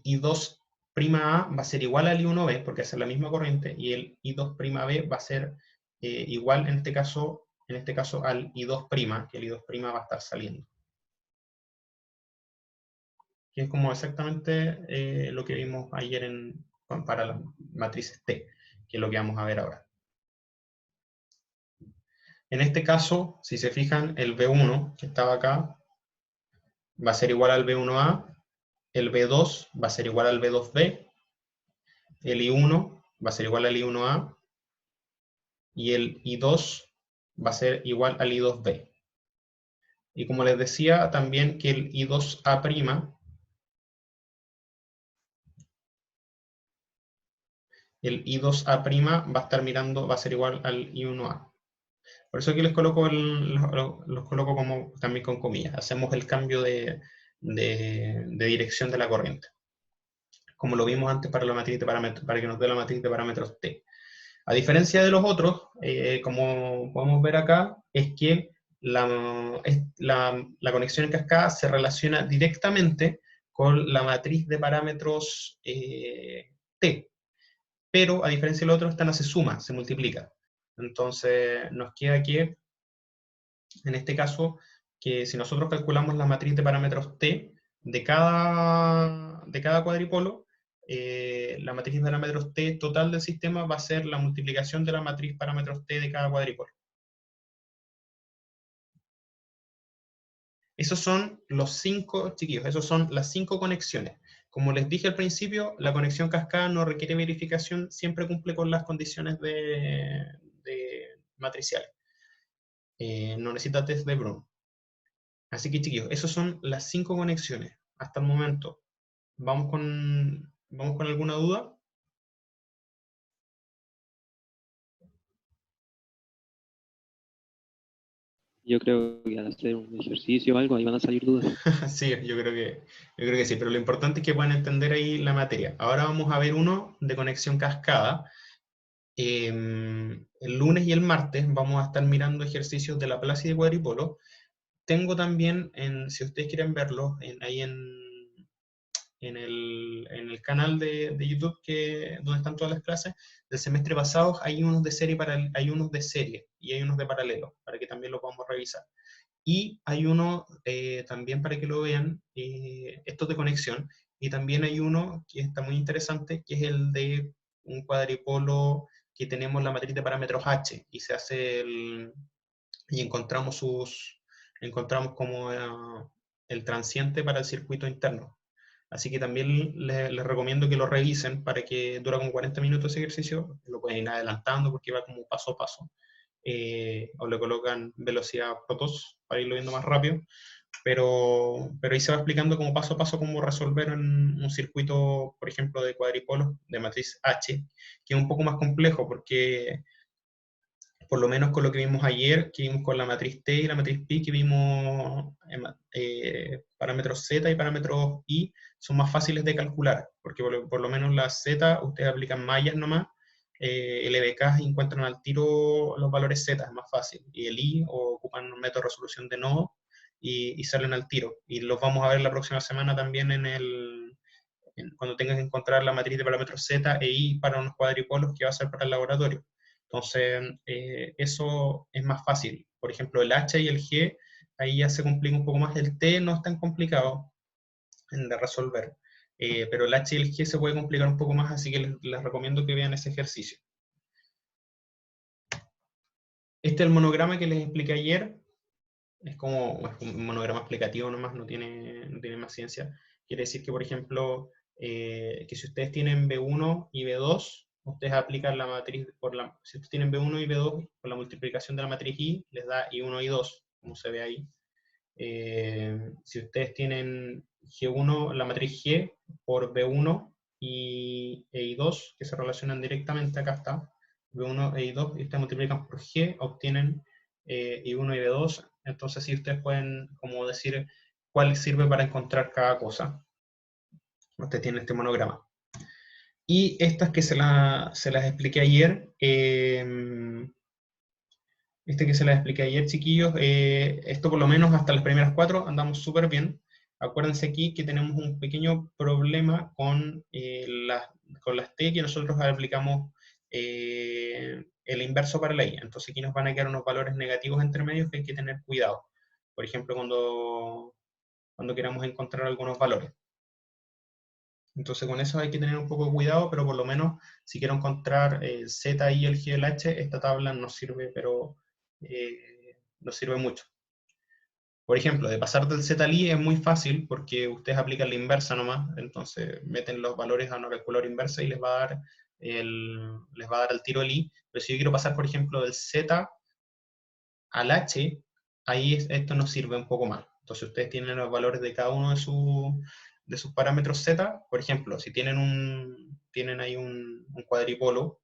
I2'A va a ser igual al I1B, porque es la misma corriente, y el I2'B va a ser igual, en este caso, al I2', que el I2' va a estar saliendo. Que es como exactamente lo que vimos ayer para las matrices T, que es lo que vamos a ver ahora. En este caso, si se fijan, el B1 que estaba acá va a ser igual al B1A el B2 va a ser igual al B2B, el I1 va a ser igual al I1A, y el I2 va a ser igual al I2B. Y como les decía, también que el I2A', el I2A' va a estar mirando, va a ser igual al I1A. Por eso aquí les coloco los coloco como, también con comillas. Hacemos el cambio de dirección de la corriente, como lo vimos antes para la matriz de parámetros, para que nos dé la matriz de parámetros T. A diferencia de los otros, como podemos ver acá, es que la conexión en cascada se relaciona directamente con la matriz de parámetros T, pero a diferencia de los otros, esta no se suma, se multiplica. Entonces nos queda que, en este caso, que si nosotros calculamos la matriz de parámetros T de cada cuadripolo, la matriz de parámetros T total del sistema va a ser la multiplicación de la matriz parámetros T de cada cuadripolo. Esos son los 5, chiquillos, esos son las 5 conexiones. Como les dije al principio, la conexión cascada no requiere verificación, siempre cumple con las condiciones de matriciales. No necesita test de Bruno. Así que, chiquillos, esas son las 5 conexiones hasta el momento. ¿Vamos con alguna duda? Yo creo que al hacer un ejercicio o algo, ahí van a salir dudas. Sí, yo creo que sí, pero lo importante es que puedan entender ahí la materia. Ahora vamos a ver uno de conexión cascada. El lunes y el martes vamos a estar mirando ejercicios de Laplace y de cuadripolo. Tengo también, si ustedes quieren verlos, ahí en el canal de YouTube donde están todas las clases, del semestre pasado hay unos de serie, hay unos de serie y hay unos de paralelo, para que también lo podamos revisar. Y hay uno también para que lo vean, estos de conexión, y también hay uno que está muy interesante, que es el de un cuadripolo que tenemos la matriz de parámetros H, y se hace y encontramos como el transiente para el circuito interno. Así que también les recomiendo que lo revisen para que dura como 40 minutos ese ejercicio, lo pueden ir adelantando porque va como paso a paso. O le colocan velocidad protos para irlo viendo más rápido, pero ahí se va explicando como paso a paso cómo resolver un circuito, por ejemplo, de cuadripolos de matriz H, que es un poco más complejo porque, por lo menos con lo que vimos ayer, que vimos con la matriz T y la matriz Pi, que vimos parámetros Z y parámetros I, son más fáciles de calcular, porque por lo menos la Z, ustedes aplican mallas nomás, el EBK encuentran al tiro los valores Z, es más fácil, y el I o ocupan un método de resolución de nodo y salen al tiro. Y los vamos a ver la próxima semana también cuando tengas que encontrar la matriz de parámetros Z e I para unos cuadripolos que va a ser para el laboratorio. Entonces, eso es más fácil. Por ejemplo, el H y el G, ahí ya se complica un poco más. El T no es tan complicado de resolver, pero el H y el G se puede complicar un poco más, así que les recomiendo que vean ese ejercicio. Este es el monograma que les expliqué ayer. Es un monograma explicativo nomás, no tiene más ciencia. Quiere decir que, por ejemplo, que si ustedes tienen B1 y B2, ustedes aplican la matriz, si ustedes tienen B1 y B2, por la multiplicación de la matriz I, les da I1 y I2, como se ve ahí. Si ustedes tienen G1, la matriz G, por B1 e I2, que se relacionan directamente, acá está, B1 e I2, y ustedes multiplican por G, obtienen I1 y B2. Entonces, sí, ustedes pueden como decir cuál sirve para encontrar cada cosa. Ustedes tienen este monograma. Y estas que se las expliqué ayer, chiquillos, esto por lo menos hasta las primeras 4 andamos súper bien. Acuérdense aquí que tenemos un pequeño problema con las T, que nosotros aplicamos el inverso para la I. Entonces aquí nos van a quedar unos valores negativos entre medios que hay que tener cuidado. Por ejemplo, cuando queramos encontrar algunos valores. Entonces con eso hay que tener un poco de cuidado, pero por lo menos si quiero encontrar el Z y el G del H, esta tabla nos sirve, pero no sirve mucho. Por ejemplo, de pasar del Z al I es muy fácil porque ustedes aplican la inversa nomás, entonces meten los valores a una calculadora inversa y les va a dar el tiro el I. Pero si yo quiero pasar, por ejemplo, del Z al H, ahí esto nos sirve un poco más. Entonces ustedes tienen los valores de cada uno de sus parámetros Z. Por ejemplo, si tienen ahí un cuadripolo,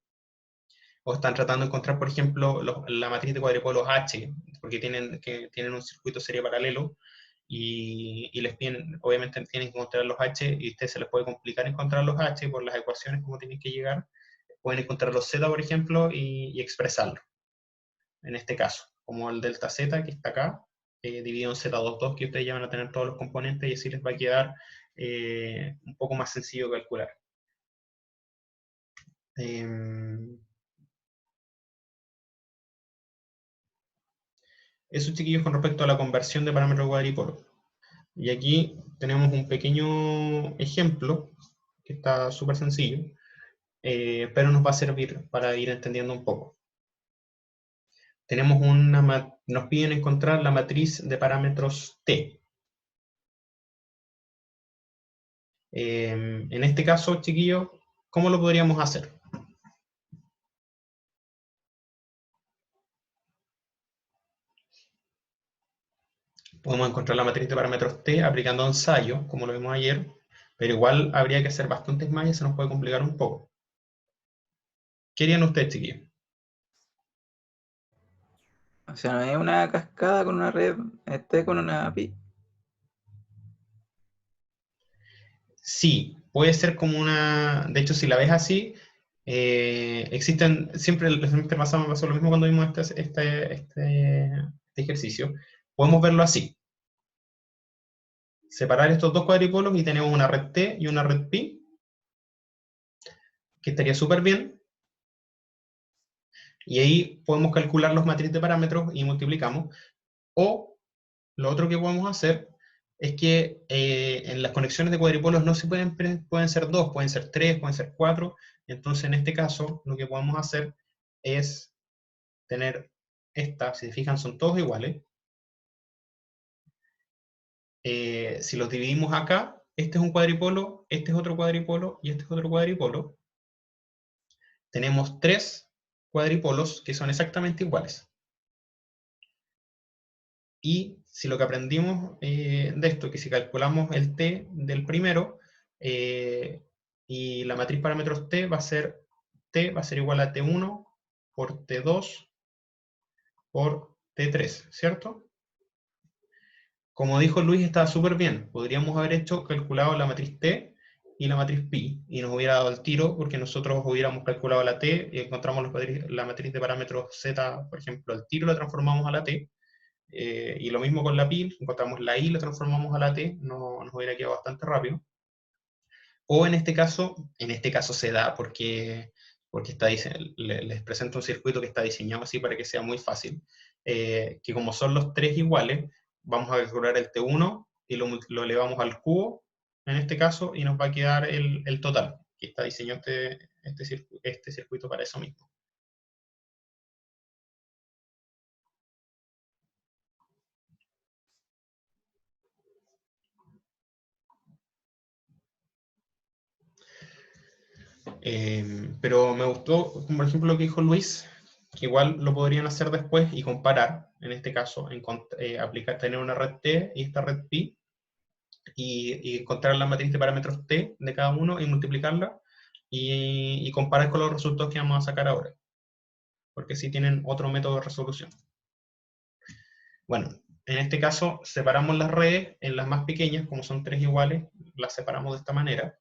o están tratando de encontrar, por ejemplo, la matriz de cuadripolos H, porque tienen un circuito serie paralelo, y les piden, obviamente tienen que encontrar los H, y a ustedes se les puede complicar encontrar los H por las ecuaciones, como tienen que llegar. Pueden encontrar los Z, por ejemplo, y expresarlo. En este caso, como el delta Z, que está acá, dividido en Z22, que ustedes ya van a tener todos los componentes, y así les va a quedar un poco más sencillo calcular. Eso, chiquillos, con respecto a la conversión de parámetro cuadripolo. Y aquí tenemos un pequeño ejemplo, que está súper sencillo, pero nos va a servir para ir entendiendo un poco. Nos piden encontrar la matriz de parámetros T. En este caso, chiquillos, ¿cómo lo podríamos hacer? Podemos encontrar la matriz de parámetros T aplicando ensayo, como lo vimos ayer, pero igual habría que hacer bastantes más y se nos puede complicar un poco. ¿Qué harían ustedes, chiquillos? O sea, no es una cascada con una red, con una API. Sí, puede ser como una... De hecho, si la ves así, existen... Siempre me pasó lo mismo cuando vimos este ejercicio. Podemos verlo así. Separar estos dos cuadripolos y tenemos una red T y una red Pi, que estaría súper bien. Y ahí podemos calcular los matrices de parámetros y multiplicamos. O lo otro que podemos hacer es que en las conexiones de cuadripolos no se pueden ser dos, pueden ser tres, pueden ser cuatro. Entonces, en este caso, lo que podemos hacer es tener esta, si se fijan, son todos iguales. Si los dividimos acá, este es un cuadripolo, este es otro cuadripolo y este es otro cuadripolo. Tenemos tres cuadripolos que son exactamente iguales. Y si lo que aprendimos de esto, que si calculamos el t del primero, y la matriz parámetros t va a ser igual a t1 por t2 por t3, ¿cierto? Como dijo Luis, está súper bien. Podríamos haber calculado la matriz t y la matriz pi, y nos hubiera dado el tiro porque nosotros hubiéramos calculado la t y encontramos la matriz de parámetros z, por ejemplo, al tiro la transformamos a la t. Y lo mismo con la pi, encontramos la i, la transformamos a la t, nos hubiera quedado bastante rápido. O en este caso se da porque les presento un circuito que está diseñado así para que sea muy fácil, que como son los tres iguales, vamos a calcular el T1 y lo elevamos al cubo, en este caso, y nos va a quedar el total, que está diseñado este circuito para eso mismo. Pero me gustó, como por ejemplo lo que dijo Luis, que igual lo podrían hacer después y comparar, en este caso, tener una red T y esta red Pi, y encontrar la matriz de parámetros T de cada uno y multiplicarla, y comparar con los resultados que vamos a sacar ahora, porque sí tienen otro método de resolución. Bueno, en este caso separamos las redes en las más pequeñas, como son tres iguales, las separamos de esta manera.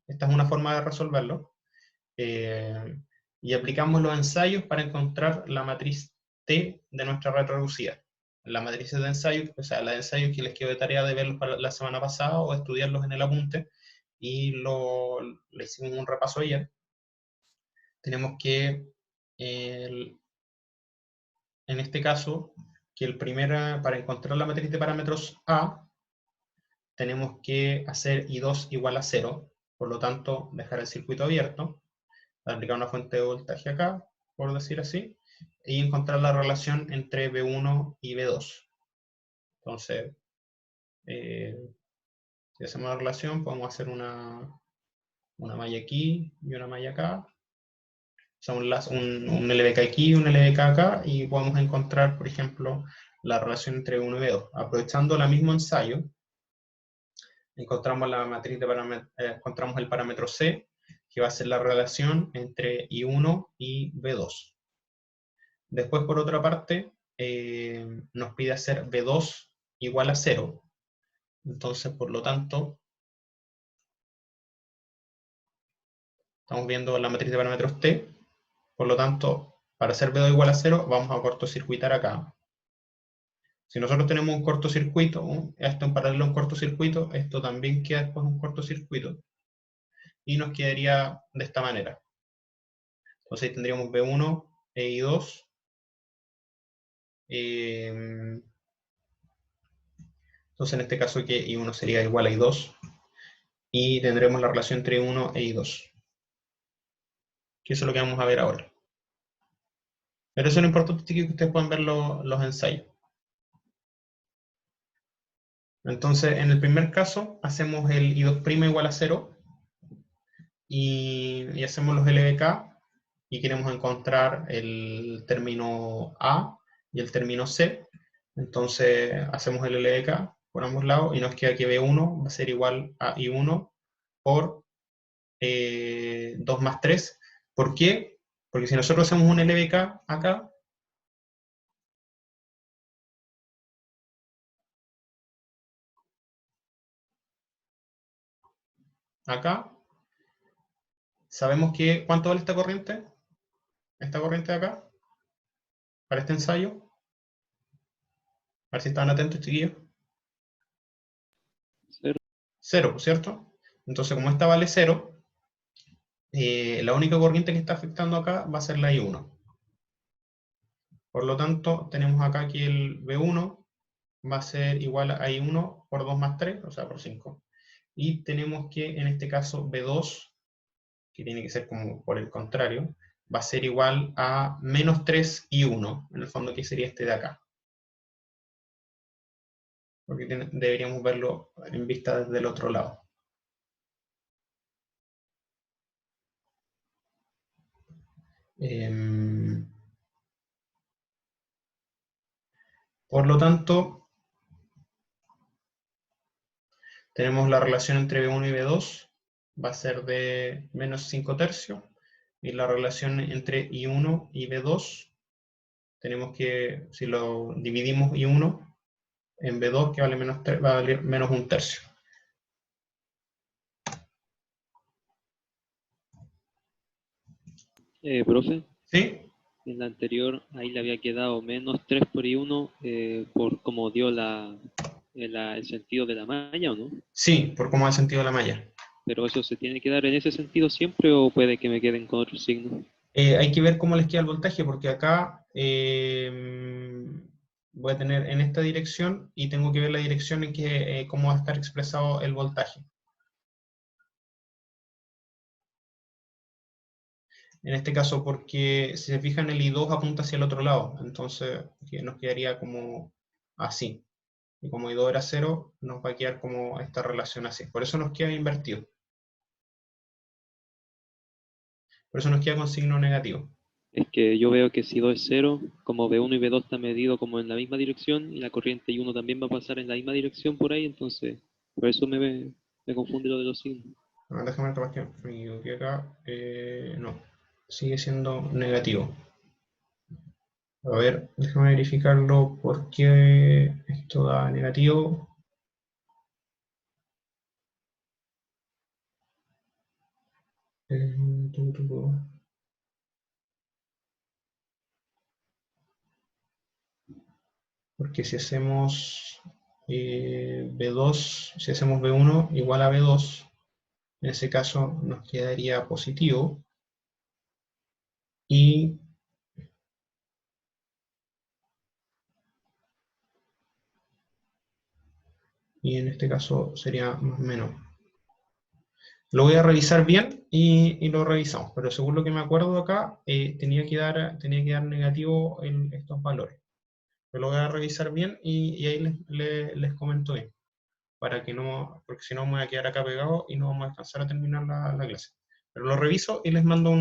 Esta es una forma de resolverlo. Y aplicamos los ensayos para encontrar la matriz T de nuestra red reducida. La matriz de ensayo, o sea, la de ensayos que les quedó de tarea de verlos para la semana pasada o estudiarlos en el apunte, y le hicimos un repaso ayer. Tenemos que, en este caso, que para encontrar la matriz de parámetros A, tenemos que hacer I2 igual a 0, por lo tanto, dejar el circuito abierto, aplicar una fuente de voltaje acá, por decir así, y encontrar la relación entre B1 y B2. Entonces, si hacemos la relación, podemos hacer una malla aquí y una malla acá. O sea, un LBK aquí y un LBK acá, y podemos encontrar, por ejemplo, la relación entre B1 y B2. Aprovechando el mismo ensayo, encontramos la matriz de encontramos el parámetro C, que va a ser la relación entre I1 y B2. Después, por otra parte, nos pide hacer B2 igual a 0. Entonces, por lo tanto, estamos viendo la matriz de parámetros T. Por lo tanto, para hacer B2 igual a 0, vamos a cortocircuitar acá. Si nosotros tenemos un cortocircuito, esto en paralelo a un cortocircuito, esto también queda después un cortocircuito. Y nos quedaría de esta manera. Entonces ahí tendríamos B1 e I2. Entonces en este caso que I1 sería igual a I2. Y tendremos la relación entre I1 e I2. Que eso es lo que vamos a ver ahora. Pero eso es lo importante, que ustedes puedan ver los ensayos. Entonces, en el primer caso, hacemos el I2' igual a 0. Y hacemos los LBK. Y queremos encontrar el término A y el término C. Entonces, hacemos el LBK por ambos lados. Y nos queda que B1 va a ser igual a I1 por 2 más 3. ¿Por qué? Porque si nosotros hacemos un LBK acá, sabemos que, ¿cuánto vale esta corriente? Esta corriente de acá, para este ensayo. A ver si estaban atentos, chiquillos. 0. 0, ¿cierto? Entonces, como esta vale 0, la única corriente que está afectando acá va a ser la I1. Por lo tanto, tenemos acá que el B1 va a ser igual a I1 por 2 más 3, o sea, por 5. Y tenemos que, en este caso, B2, que tiene que ser como por el contrario, va a ser igual a menos 3 I1, en el fondo que sería este de acá. Porque deberíamos verlo en vista desde el otro lado. Por lo tanto, tenemos la relación entre B1 y B2, va a ser de menos 5 tercios, y la relación entre I1 y B2, tenemos que, si lo dividimos I1 en B2, que vale menos, va a valer menos 1 tercio. Profe, ¿Sí? en la anterior ahí le había quedado menos 3 por I1 por como dio el sentido de la malla, ¿o no? Sí, por cómo ha sentido la malla. Pero eso se tiene que dar en ese sentido siempre o puede que me queden con otro signo. Hay que ver cómo les queda el voltaje, porque acá voy a tener en esta dirección y tengo que ver la dirección en que cómo va a estar expresado el voltaje. En este caso, porque si se fijan, el I2 apunta hacia el otro lado, entonces nos quedaría como así. Y como I2 era 0, nos va a quedar como esta relación así. Por eso nos queda invertido. Por eso nos queda con signo negativo. Es que yo veo que si 2 es 0, como B1 y B2 está medido como en la misma dirección y la corriente I1 también va a pasar en la misma dirección por ahí, entonces por eso me confunde lo de los signos. A ver, déjame tomar que me equivoqué acá. No, sigue siendo negativo. A ver, déjame verificarlo por qué esto da negativo. Porque si hacemos B2, si hacemos B1 igual a B2, en ese caso nos quedaría positivo. Y en este caso sería más o menos. Lo voy a revisar bien y lo revisamos, pero según lo que me acuerdo acá, tenía que dar negativo en estos valores. Lo voy a revisar bien y ahí les comento bien. Para que no, porque si no me voy a quedar acá pegado y no vamos a alcanzar a terminar la clase. Pero lo reviso y les mando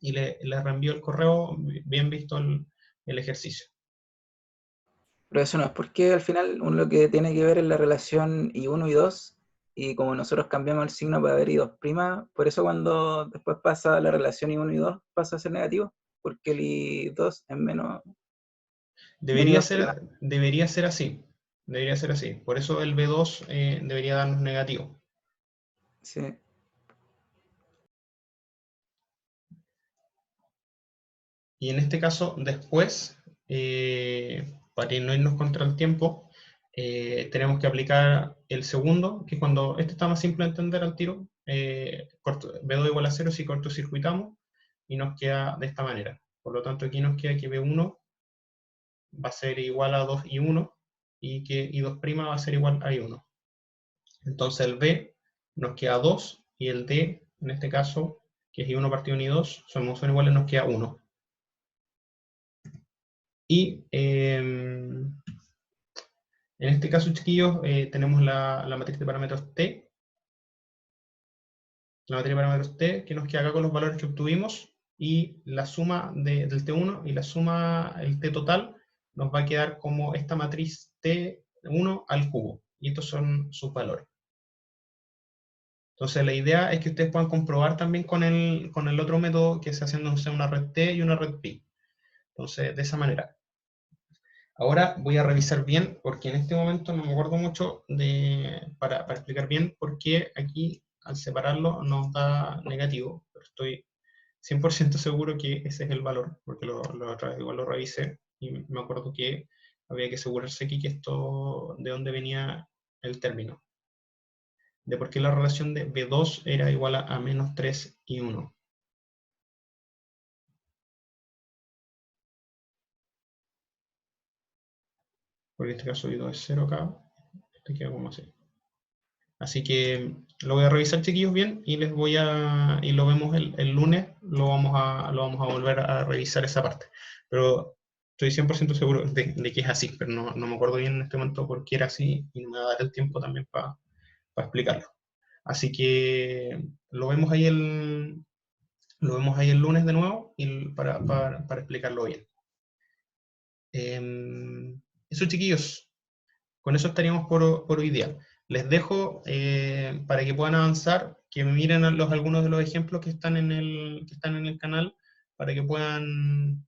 y les reenvío el correo bien visto el ejercicio. Pero eso no es porque al final uno lo que tiene que ver es la relación I1 y 2, y como nosotros cambiamos el signo para ver I2', por eso cuando después pasa la relación I1 y 2 pasa a ser negativo, porque el I2 es menos Debería I2'. ser, debería ser así. Debería ser así. Por eso el B2 debería darnos negativo. Sí. Y en este caso, después, para no irnos contra el tiempo, tenemos que aplicar el segundo, que es cuando este está más simple de entender al tiro. B2 igual a 0 si cortocircuitamos, y nos queda de esta manera. Por lo tanto, aquí nos queda que B1 va a ser igual a 2 y 1, y que I2' va a ser igual a I1. Entonces el B nos queda 2, y el D, en este caso, que es I1 partido en I2, son iguales, nos queda 1. Y en este caso, chiquillos, tenemos la matriz de parámetros T. La matriz de parámetros T, que nos queda acá con los valores que obtuvimos, y la suma del T1 y la suma, el T total, nos va a quedar como esta matriz T1 al cubo. Y estos son sus valores. Entonces la idea es que ustedes puedan comprobar también con el otro método que se haciendo una red T y una red pi. Entonces, de esa manera. Ahora voy a revisar bien, porque en este momento no me acuerdo mucho para explicar bien por qué aquí al separarlo nos da negativo, pero estoy 100% seguro que ese es el valor, porque la otra vez igual lo revisé y me acuerdo que había que asegurarse aquí que esto, de dónde venía el término, de por qué la relación de B2 era igual a menos 3 y 1. Porque en este caso I2 es 0 acá, este queda como así. Así que lo voy a revisar, chiquillos, bien, y y lo vemos el lunes, lo vamos a volver a revisar esa parte. Pero estoy 100% seguro de que es así, pero no me acuerdo bien en este momento por qué era así, y no me va a dar el tiempo también para explicarlo. Así que lo vemos ahí el lunes de nuevo para explicarlo bien. Eso, chiquillos. Con eso estaríamos por hoy día. Les dejo para que puedan avanzar, que miren algunos de los ejemplos que están en el canal, para que puedan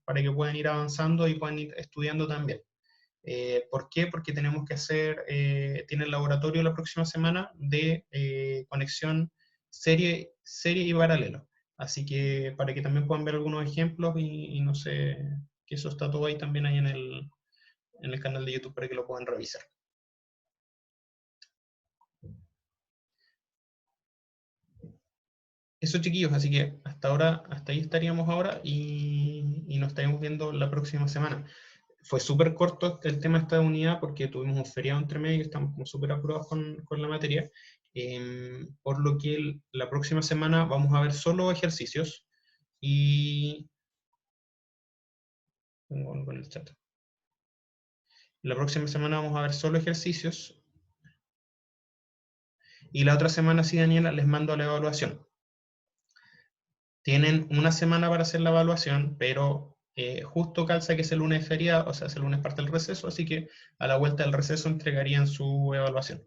ir avanzando y puedan ir estudiando también. ¿Por qué? Porque tenemos que tiene el laboratorio la próxima semana de conexión serie y paralelo. Así que para que también puedan ver algunos ejemplos y no sé, que eso está todo ahí también ahí en el canal de YouTube para que lo puedan revisar. Eso, chiquillos, así que hasta ahí estaríamos ahora y nos estaremos viendo la próxima semana. Fue súper corto el tema de esta unidad porque tuvimos un feriado entre medio y estamos súper apurados con la materia. Por lo que la próxima semana vamos a ver solo ejercicios y... Tengo algo en el chat. La próxima semana vamos a ver solo ejercicios y la otra semana, sí, Daniela, les mando la evaluación. Tienen una semana para hacer la evaluación, pero justo calza que ese lunes es feriado, o sea, ese lunes parte el receso, así que a la vuelta del receso entregarían su evaluación.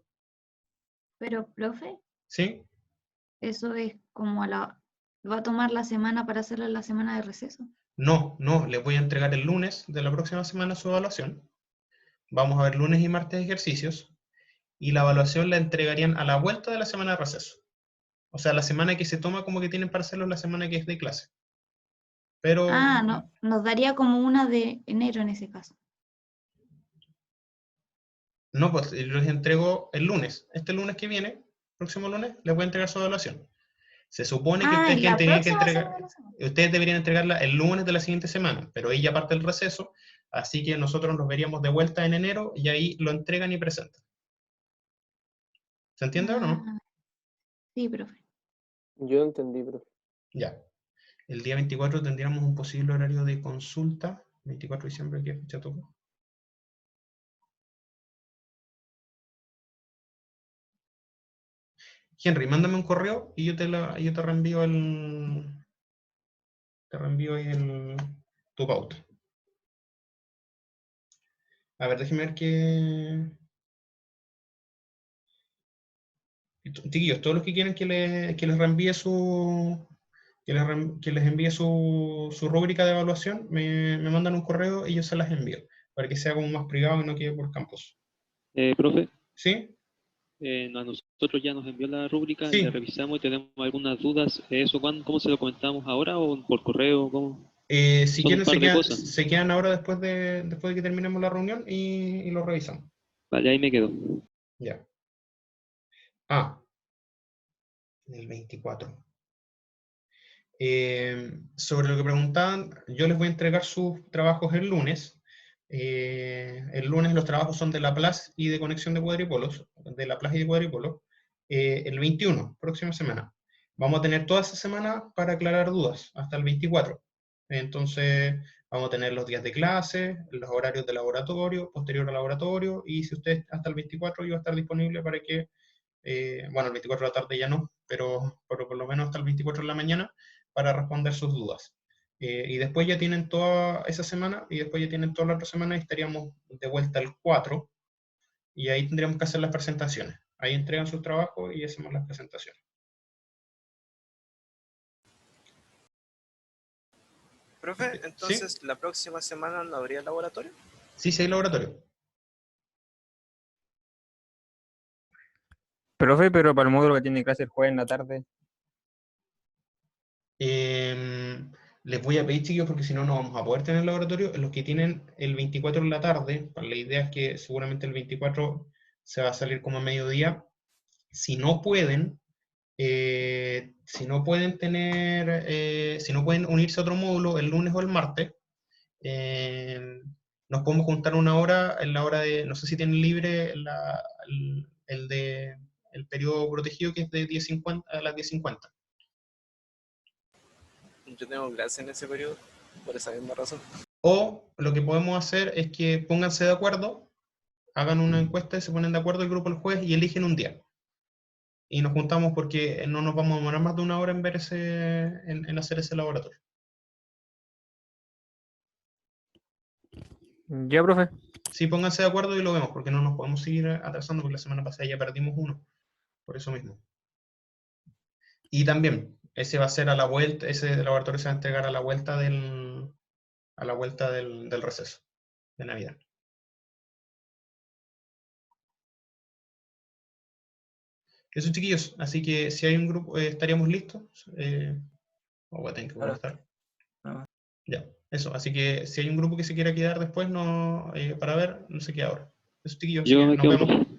Pero, profe, ¿Sí? eso es como va a tomar la semana para hacerla en la semana de receso. No, les voy a entregar el lunes de la próxima semana su evaluación. Vamos a ver lunes y martes ejercicios, y la evaluación la entregarían a la vuelta de la semana de receso. O sea, la semana que se toma como que tienen para hacerlo, la semana que es de clase. Pero No, nos daría como una de enero en ese caso. no, pues les entrego el lunes. Este lunes que viene, próximo lunes, les voy a entregar su evaluación. Se supone que ustedes la tenían que próxima semana entregar, de la semana. ustedes deberían entregarla el lunes de la siguiente semana, pero ahí ya parte el receso, así que nosotros nos veríamos de vuelta en enero y ahí lo entregan y presentan. ¿Se entiende o no? Sí, profe. Yo no entendí, profe. Ya. El día 24 tendríamos un posible horario de consulta. 24 de diciembre, ¿qué fecha tocó? Henry, mándame un correo y yo te reenvío ahí tu pauta. A ver, déjeme ver qué... Chiquillos, todos los que quieren que les reenvíe que les envíe su rúbrica de evaluación, me mandan un correo y yo se las envío, para que sea como más privado y no quede por campus. Profe, ¿Sí? a nosotros ya nos envió la rúbrica, Sí. la revisamos y tenemos algunas dudas. ¿Eso cómo se lo comentamos ahora o por correo? ¿Cómo? Si Son quieren, un par de cosas. se quedan ahora después de que terminemos la reunión y lo revisamos. Vale, ahí me quedo. Ya. El 24. Sobre lo que preguntaban, yo les voy a entregar sus trabajos el lunes. El lunes los trabajos son de Laplace y de conexión de cuadripolos, de Laplace y de cuadripolos. El 21, próxima semana. Vamos a tener toda esa semana para aclarar dudas, hasta el 24. Entonces, vamos a tener los días de clase, los horarios de laboratorio, posterior al laboratorio, y si usted hasta el 24 yo va a estar disponible para que, bueno, el 24 de la tarde ya no, pero por lo menos hasta el 24 de la mañana, para responder sus dudas. Y después ya tienen toda esa semana, y después ya tienen toda la otra semana, y estaríamos de vuelta el 4, y ahí tendríamos que hacer las presentaciones. Ahí entregan sus trabajos y hacemos las presentaciones. Profe, entonces, ¿la próxima semana no habría laboratorio? Sí, sí hay laboratorio. Profe, pero para el módulo que tiene clase el jueves en la tarde. Les voy a pedir, chiquillos, porque si no, no vamos a poder tener laboratorio. Los que tienen el 24 en la tarde, la idea es que seguramente el 24 se va a salir como a mediodía. Si no pueden, si no pueden unirse a otro módulo el lunes o el martes, nos podemos juntar una hora, en la hora de, no sé si tienen libre el periodo protegido, que es de 10:50 a las 10:50. Yo tengo clase en ese periodo, por esa misma razón. O lo que podemos hacer es que pónganse de acuerdo, hagan una encuesta y se ponen de acuerdo el grupo el jueves y eligen un día. Y nos juntamos porque no nos vamos a demorar más de una hora en hacer ese laboratorio. Ya, profe. Sí, pónganse de acuerdo y lo vemos, porque no nos podemos seguir atrasando, porque la semana pasada ya perdimos uno. Por eso mismo. Y también, ese va a ser a la vuelta, ese laboratorio se va a entregar a la vuelta del receso de Navidad. Eso, chiquillos. Así que si hay un grupo, estaríamos listos. Voy a tener que conectar. Ya, eso. Así que si hay un grupo que se quiera quedar después para ver, no sé qué ahora. Eso, chiquillos. Yo me Nos quedo, vemos. profe.